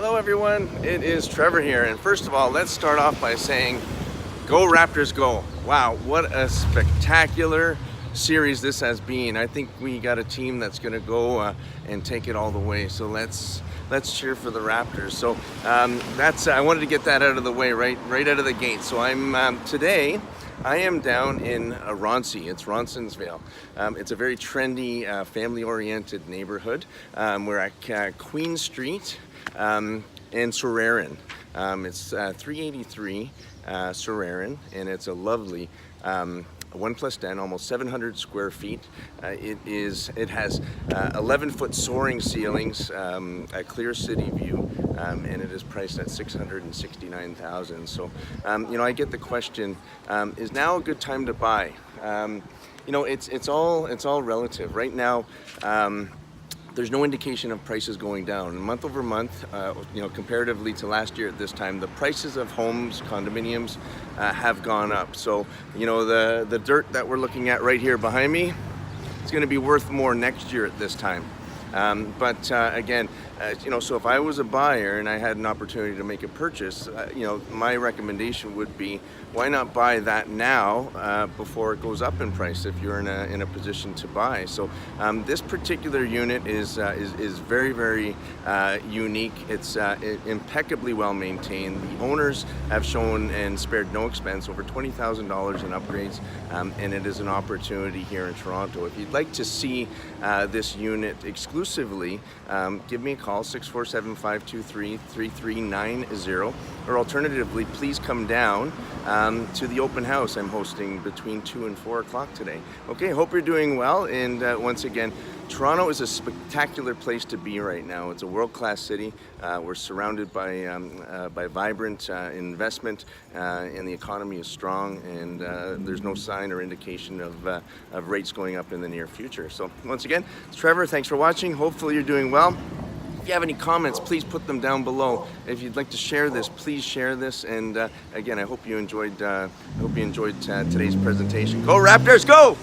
Hello everyone, it is Trevor here, and first of all, let's start off by saying, go Raptors go! Wow, what a spectacular series this has been. I think we got a team that's going to go and take it all the way, so let's cheer for the Raptors. So I wanted to get that out of the way right out of the gate. So today I am down in Roncy. It's Roncesvalles. It's a very trendy, family-oriented neighborhood. We're at Queen Street in Sorauren. It's 383 Sorauren, and it's a lovely 1+10, almost 700 square feet. It has 11-foot soaring ceilings, a clear city view, and it is priced at $669,000. So, I get the question: is now a good time to buy? It's all relative. Right now, there's no indication of prices going down. Month over month, comparatively to last year at this time, the prices of homes, condominiums have gone up. So, the dirt that we're looking at right here behind me, it's going to be worth more next year at this time. Again, so if I was a buyer and I had an opportunity to make a purchase, my recommendation would be, why not buy that now before it goes up in price if you're in a position to buy. So this particular unit is very, very unique. It's impeccably well maintained. The owners have shown and spared no expense, over $20,000 in upgrades, and it is an opportunity here in Toronto. If you'd like to see this unit exclusively, give me a call, 647-523-3390, or alternatively, please come down to the open house I'm hosting between 2 and 4 o'clock today. Okay, hope you're doing well, and once again, Toronto is a spectacular place to be right now. It's a world-class city. We're surrounded by vibrant investment, and the economy is strong, and there's no sign or indication of rates going up in the near future. So once again, it's Trevor. Thanks for watching. Hopefully you're doing well. If you have any comments, please put them down below. If you'd like to share this, please share this. And again, I hope you enjoyed today's presentation. Go Raptors, go!